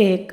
1।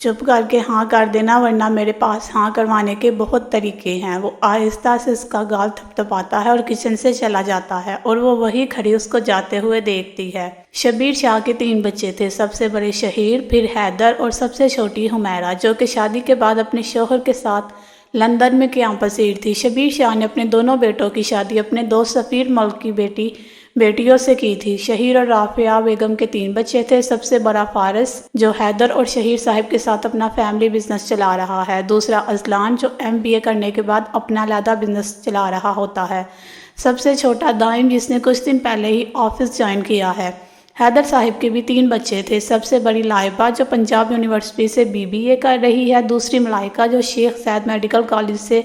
چپ کر کے ہاں کر دینا، ورنہ میرے پاس ہاں کروانے کے بہت طریقے ہیں۔ وہ آہستہ سے اس کا گال تھپتھپاتا ہے اور کچن سے چلا جاتا ہے اور وہ وہی کھڑی اس کو جاتے ہوئے دیکھتی ہے۔ شبیر شاہ کے 3 بچے تھے، سب سے بڑے شہیر، پھر حیدر اور سب سے چھوٹی حمیرہ، جو کہ شادی کے بعد اپنے شوہر کے ساتھ لندن میں قیام پذیر تھی۔ شبیر شاہ نے اپنے دونوں بیٹوں کی شادی اپنے 2 سفیر ملک کی بیٹیوں سے کی تھی۔ شہیر اور رافعہ بیگم کے 3 بچے تھے، سب سے بڑا فارس، جو حیدر اور شہیر صاحب کے ساتھ اپنا فیملی بزنس چلا رہا ہے، دوسرا اذلان، جو MBA کرنے کے بعد اپنا علیحدہ بزنس چلا رہا ہوتا ہے، سب سے چھوٹا دائم، جس نے کچھ دن پہلے ہی آفس جوائن کیا ہے۔ حیدر صاحب کے بھی 3 بچے تھے، سب سے بڑی لائبہ، جو پنجاب یونیورسٹی سے BBA کر رہی ہے، دوسری ملائکہ، جو شیخ زاید میڈیکل کالج سے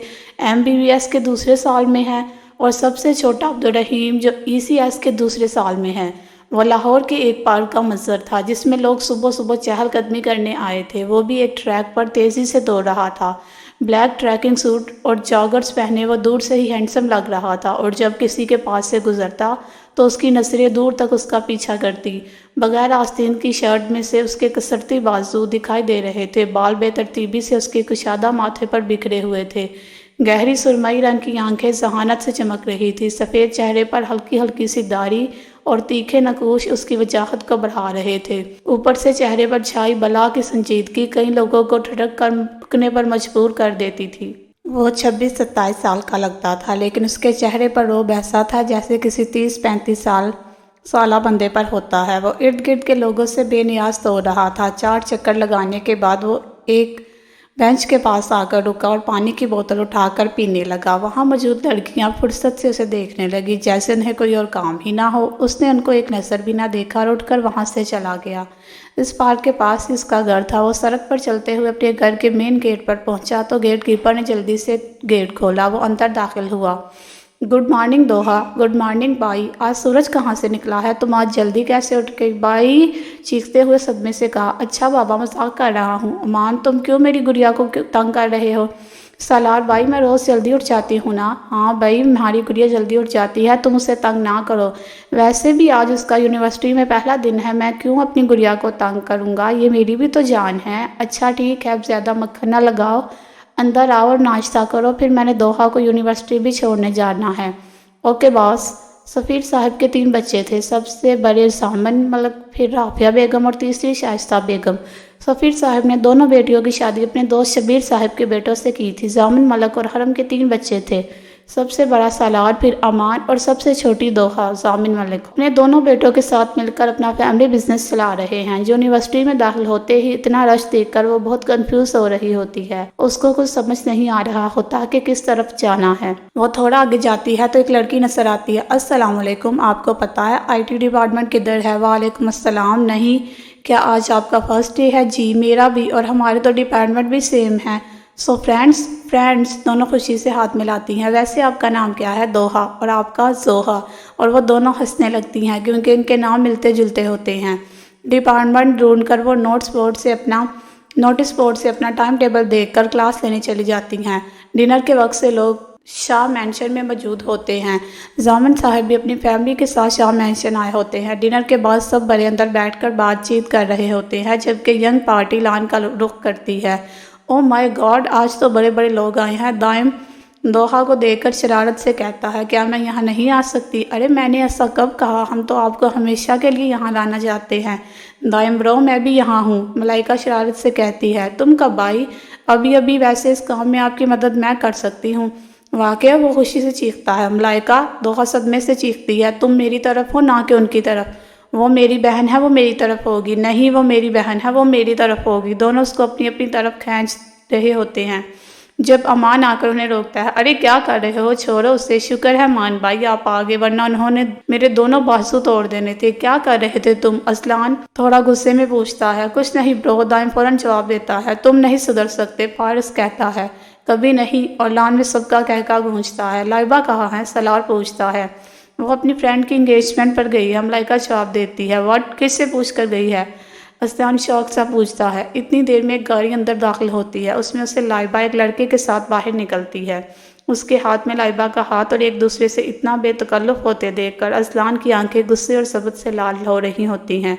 MBBS کے دوسرے سال میں ہے، اور سب سے چھوٹا عبدالرحیم، جو ECS کے دوسرے سال میں ہے۔ وہ لاہور کے ایک پارک کا منظر تھا، جس میں لوگ صبح صبح چہل قدمی کرنے آئے تھے۔ وہ بھی ایک ٹریک پر تیزی سے دوڑ رہا تھا، بلیک ٹریکنگ سوٹ اور جاگرز پہنے وہ دور سے ہی ہینڈسم لگ رہا تھا، اور جب کسی کے پاس سے گزرتا تو اس کی نظریں دور تک اس کا پیچھا کرتی۔ بغیر آستین کی شرٹ میں سے اس کے کسرتی بازو دکھائی دے رہے تھے، بال بے ترتیبی سے اس کے کشادہ ماتھے پر بکھرے ہوئے تھے، گہری سرمئی رنگ کی آنکھیں ذہانت سے چمک رہی تھی، سفید چہرے پر ہلکی ہلکی سی داڑھی اور تیکھے نقوش اس کی وجاہت کو بڑھا رہے تھے۔ اوپر سے چہرے پر چھائی بلا کی سنجیدگی کئی لوگوں کو ٹھٹک کر رکنے پر مجبور کر دیتی تھی۔ وہ 26-27 سال کا لگتا تھا، لیکن اس کے چہرے پر رعب ایسا تھا جیسے کسی 30-35 سالہ بندے پر ہوتا ہے۔ وہ ارد گرد کے لوگوں سے بے نیاز دوڑ رہا تھا۔ 4 چکر لگانے کے بعد وہ ایک بینچ کے پاس آ کر رکا اور پانی کی بوتل اٹھا کر پینے لگا۔ وہاں موجود لڑکیاں فرصت سے اسے دیکھنے لگی، جیسے انہیں کوئی اور کام ہی نہ ہو۔ اس نے ان کو ایک نظر بھی نہ دیکھا اور اٹھ کر وہاں سے چلا گیا۔ اس پارک کے پاس ہی اس کا گھر تھا۔ وہ سڑک پر چلتے ہوئے اپنے گھر کے مین گیٹ پر پہنچا تو گیٹ کیپر نے جلدی سے گیٹ کھولا۔ وہ اندر داخل ہوا۔ Good morning Doha. Good morning by, آج سورج کہاں سے نکلا ہے؟ تم آج جلدی کیسے اٹھ گئی؟ بائی چیختے ہوئے صدمے سے کہا۔ اچھا بابا، مذاق کر رہا ہوں۔ امان، تم کیوں میری گڑیا کو تنگ کر رہے ہو؟ سالار بائی، میں روز جلدی اٹھ جاتی ہوں نا۔ ہاں بائی، ہماری گڑیا جلدی اٹھ جاتی ہے، تم اسے تنگ نہ کرو۔ ویسے بھی آج اس کا یونیورسٹی میں پہلا دن ہے، میں کیوں اپنی گڑیا کو تنگ کروں گا؟ یہ میری بھی تو جان ہے۔ اچھا ٹھیک ہے، اب زیادہ مکھن نہ لگاؤ، اندر آؤ اور ناشتہ کرو، پھر میں نے دوحہ کو یونیورسٹی بھی چھوڑنے جانا ہے۔ اوکے باس۔ سفیر صاحب کے 3 بچے تھے، سب سے بڑے ضامن ملک، پھر رافعہ بیگم اور تیسری شائستہ بیگم۔ سفیر صاحب نے دونوں بیٹیوں کی شادی اپنے دوست شبیر صاحب کے بیٹوں سے کی تھی۔ ضامن ملک اور حرم کے 3 بچے تھے، سب سے بڑا سالار، پھر امان اور سب سے چھوٹی دوحہ ضامن ملک اپنے دونوں بیٹوں کے ساتھ مل کر اپنا فیملی بزنس چلا رہے ہیں۔ یونیورسٹی میں داخل ہوتے ہی اتنا رش دیکھ کر وہ بہت کنفیوز ہو رہی ہوتی ہے۔ اس کو کچھ سمجھ نہیں آ رہا ہوتا کہ کس طرف جانا ہے۔ وہ تھوڑا آگے جاتی ہے تو ایک لڑکی نظر آتی ہے۔ السلام علیکم، آپ کو پتہ ہے IT ڈپارٹمنٹ کدھر ہے؟ وعلیکم السلام، نہیں، کیا آج آپ کا فرسٹ ڈے ہے؟ جی میرا بھی، اور ہمارے تو ڈپارٹمنٹ بھی سیم ہے۔ سو فرینڈز دونوں خوشی سے ہاتھ ملاتی ہیں۔ ویسے آپ کا نام کیا ہے؟ دوحہ۔ اور آپ کا؟ زوحہ۔ اور وہ دونوں ہنسنے لگتی ہیں کیونکہ ان کے نام ملتے جلتے ہوتے ہیں۔ ڈپارٹمنٹ ڈھونڈ کر وہ نوٹس بورڈ سے اپنا ٹائم ٹیبل دیکھ کر کلاس لینے چلی جاتی ہیں۔ ڈنر کے وقت سے لوگ شاہ مینشن میں موجود ہوتے ہیں۔ ضامن صاحب بھی اپنی فیملی کے ساتھ شاہ مینشن آئے ہوتے ہیں۔ ڈنر کے بعد سب بڑے اندر بیٹھ کر بات چیت کر رہے ہوتے ہیں، جبکہ ینگ پارٹی لان کا رخ کرتی ہے۔ او مائی گاڈ، آج تو بڑے بڑے لوگ آئے ہیں۔ دائم دوحہ کو دیکھ کر شرارت سے کہتا ہے، کیا میں یہاں نہیں آ سکتی؟ ارے میں نے ایسا کب کہا، ہم تو آپ کو ہمیشہ کے لیے یہاں لانا چاہتے ہیں۔ دائم برو، میں بھی یہاں ہوں، ملائکہ شرارت سے کہتی ہے۔ تم کب آئی؟ ابھی ویسے اس کام میں آپ کی مدد میں کر سکتی ہوں۔ واقعہ؟ وہ خوشی سے چیختا ہے۔ ملائکہ؟ دوحہ صدمے سے چیختی ہے۔ تم میری طرف ہو نہ کہ ان کی طرف۔ وہ میری بہن ہے، وہ میری طرف ہوگی۔ نہیں، وہ میری بہن ہے، وہ میری طرف ہوگی۔ دونوں اس کو اپنی اپنی طرف کھینچ رہے ہوتے ہیں جب امان آ کر انہیں روکتا ہے۔ ارے کیا کر رہے ہو؟ چھوڑو اسے۔ شکر ہے مان بھائی آپ آگے، ورنہ انہوں نے میرے دونوں بازو توڑ دینے تھے۔ کیا کر رہے تھے تم؟ اذلان تھوڑا غصے میں پوچھتا ہے۔ کچھ نہیں برو، دائم فوراً جواب دیتا ہے۔ تم نہیں سدھر سکتے، فارس کہتا ہے۔ کبھی نہیں، اور لان میں سب کا کہکا گونجتا ہے۔ لائبہ کہاں ہے؟ سالار پوچھتا ہے۔ وہ اپنی فرینڈ کی انگیجمنٹ پر گئی ہے، ملائکہ جواب دیتی ہے۔ واٹ؟ کس سے پوچھ کر گئی ہے؟ اذلان شوق سا پوچھتا ہے۔ اتنی دیر میں ایک گاڑی اندر داخل ہوتی ہے، اس میں اسے لائبہ ایک لڑکے کے ساتھ باہر نکلتی ہے۔ اس کے ہاتھ میں لائبہ کا ہاتھ، اور ایک دوسرے سے اتنا بے تکلف ہوتے دیکھ کر اذلان کی آنکھیں غصے اور ضبط سے لال ہو رہی ہوتی ہیں۔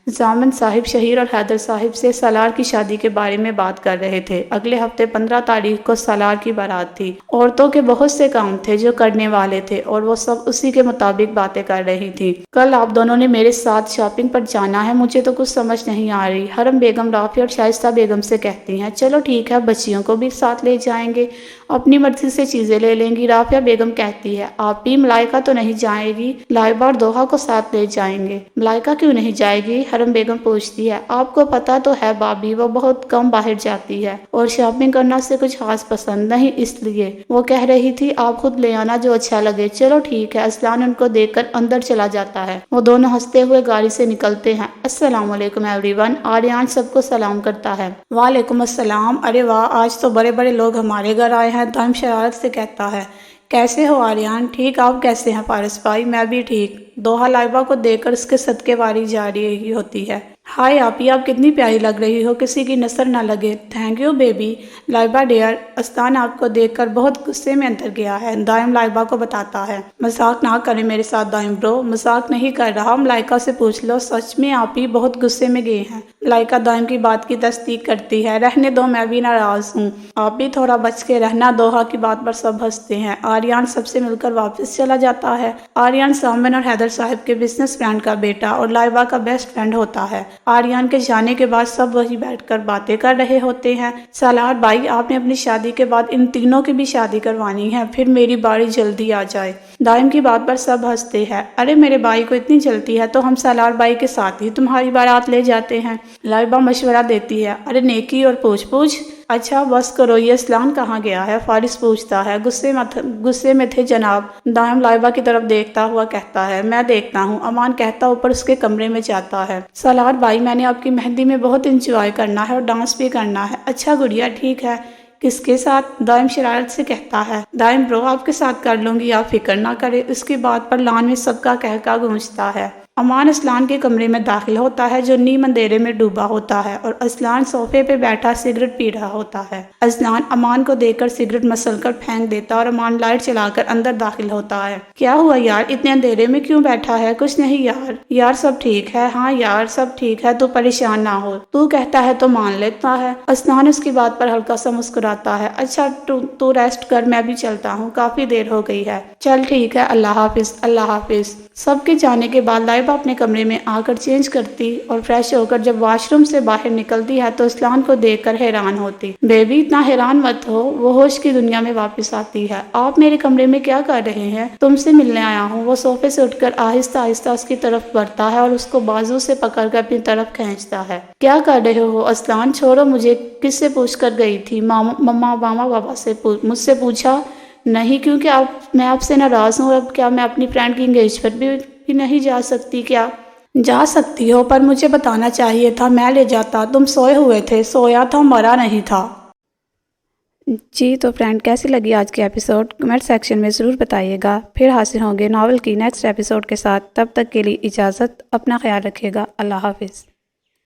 ضامن صاحب شہیر اور حیدر صاحب سے سالار کی شادی کے بارے میں بات کر رہے تھے۔ اگلے ہفتے 15 تاریخ کو سالار کی بارات تھی۔ عورتوں کے بہت سے کام تھے جو کرنے والے تھے اور وہ سب اسی کے مطابق باتیں کر رہی تھی۔ کل آپ دونوں نے میرے ساتھ شاپنگ پر جانا ہے، مجھے تو کچھ سمجھ نہیں آ رہی۔ حرم بیگم رافع اور شائستہ بیگم سے کہتی ہیں چلو ٹھیک ہے، بچیوں کو بھی ساتھ لے جائیں گے، اپنی مرضی سے چیزیں لے لیں گی۔ رافعہ بیگم کہتی ہے آپ بھی؟ ملائکہ تو نہیں جائے گی؟ لائبہ اور دوحہ کو ساتھ لے جائیں گے۔ ملائکہ کیوں نہیں جائے گی؟ حرم بیگم پوچھتی ہے۔ آپ کو پتہ تو ہے بابی، وہ بہت کم باہر جاتی ہے اور شاپنگ کرنا سے کچھ خاص پسند نہیں، اس لیے وہ کہہ رہی تھی آپ خود لے آنا جو اچھا لگے۔ چلو ٹھیک ہے۔ اسلان ان کو دیکھ کر اندر چلا جاتا ہے۔ وہ دونوں ہنستے ہوئے گاڑی سے نکلتے ہیں۔ السلام علیکم ایوری ون، آریان سب کو سلام کرتا ہے۔ وعلیکم السلام، ارے واہ آج تو بڑے بڑے لوگ ہمارے گھر آئے ہیں، دائم شرارت سے کہتا ہے۔ کیسے ہو آریان؟ ٹھیک، آپ کیسے ہیں فارس بھائی؟ میں بھی ٹھیک۔ دوحہ لائبہ کو دیکھ کر اس کے صدقے واری جا رہی ہوتی ہے۔ ہائے آپی، آپ کتنی پیاری لگ رہی ہو، کسی کی نظر نہ لگے۔ Thank you baby. Laiba dear, Aslan آپ کو دیکھ کر بہت غصے میں اندر گیا ہے، دائم لائبہ کو بتاتا ہے۔ مذاق نہ کریں میرے ساتھ دائم برو، مذاق نہیں کر رہا، ملائکہ سے پوچھ لو، سچ میں آپی بہت غصے میں گئے ہیں۔ ملائکہ دائم کی بات کی تصدیق کرتی ہے۔ رہنے دو، میں بھی ناراض ہوں، آپ بھی تھوڑا بچ کے رہنا۔ دوحہ کی بات پر سب ہنستے ہیں۔ آریان سب سے مل کر واپس چلا جاتا ہے۔ آریان ضامن اور حیدر صاحب کے بزنس فرینڈ کا بیٹا اور لائبہ کا بیسٹ فرینڈ ہوتا ہے۔ آریان کے جانے کے بعد سب وہی بیٹھ کر باتیں کر رہے ہوتے ہیں۔ سالار بھائی، آپ نے اپنی شادی کے بعد ان تینوں کی بھی شادی کروانی ہے، پھر میری باری جلدی آ جائے۔ دائم کی بات پر سب ہنستے ہیں۔ ارے میرے بھائی کو اتنی جلدی ہے تو ہم سالار بھائی کے ساتھ ہی تمہاری بارات لے جاتے ہیں۔ لائبہ مشورہ دیتی ہے۔ ارے نیکی اور پوچھ پوچھ۔ اچھا بس کرو، یہ اسلان کہاں گیا ہے؟ فارس پوچھتا ہے۔ غصے میں تھے جناب۔ دائم لائبہ کی طرف دیکھتا ہوا کہتا ہے میں دیکھتا ہوں۔ امان کہتا اوپر اس کے کمرے میں جاتا ہے۔ سالار بھائی، میں نے آپ کی مہندی میں بہت انجوائے کرنا ہے اور ڈانس بھی کرنا ہے۔ اچھا گڑیا ٹھیک ہے، کس کے ساتھ؟ دائم شرارت سے کہتا ہے۔ دائم برو آپ کے ساتھ کر لوں گی، آپ فکر نہ کرے۔ اس کی بات پر لان میں سب کا کہکا گونجتا ہے۔ امان اسلان کے کمرے میں داخل ہوتا ہے جو نیم اندھیرے میں ڈوبا ہوتا ہے اور اسلان صوفے پہ بیٹھا سگریٹ پی رہا ہوتا ہے۔ اسلان امان کو دیکھ کر سگریٹ مسل کر پھینک دیتا اور امان لائٹ چلا کر اندر داخل ہوتا ہے۔ کیا ہوا یار، اتنے اندھیرے میں کیوں بیٹھا ہے؟ کچھ نہیں یار۔ یار سب ٹھیک ہے۔ ہاں یار سب ٹھیک ہے، تو پریشان نہ ہو، تو کہتا ہے تو مان لیتا ہے۔ اسلان اس کی بات پر ہلکا سا مسکراتا ہے۔ اچھا تو ریسٹ کر، میں بھی چلتا ہوں، کافی دیر ہو گئی ہے۔ چل ٹھیک ہے، اللہ حافظ۔ اللہ حافظ۔ سب کے جانے کے بعد لائبہ اپنے کمرے میں آ کر چینج کرتی اور فریش ہو کر جب واش روم سے باہر نکلتی ہے تو اسلان کو دیکھ کر حیران ہوتی۔ بیبی اتنا حیران مت ہو، وہ ہوش کی دنیا میں واپس آتی ہے۔ آپ میرے کمرے میں کیا کر رہے ہیں؟ تم سے ملنے آیا ہوں۔ وہ صوفے سے اٹھ کر آہستہ آہستہ اس کی طرف بڑھتا ہے اور اس کو بازو سے پکڑ کر اپنی طرف کھینچتا ہے۔ کیا کر رہے ہو اسلان؟ چھوڑو مجھے، کس سے پوچھ کر گئی تھی؟ مما بابا سے مجھ سے پوچھا نہیں، کیونکہ میں آپ سے ناراض ہوں۔ اب کیا میں اپنی فرینڈ کی انگیجمنٹ بھی نہیں جا سکتی کیا؟ جا سکتی ہو، پر مجھے بتانا چاہیے تھا، میں لے جاتا۔ تم سوئے ہوئے تھے۔ سویا تھا، مرا نہیں تھا۔ جی تو فرینڈ، کیسی لگی آج کی ایپیسوڈ؟ کمنٹ سیکشن میں ضرور بتائیے گا۔ پھر حاضر ہوں گے ناول کی نیکسٹ ایپیسوڈ کے ساتھ۔ تب تک کے لیے اجازت، اپنا خیال رکھیے گا۔ اللہ حافظ۔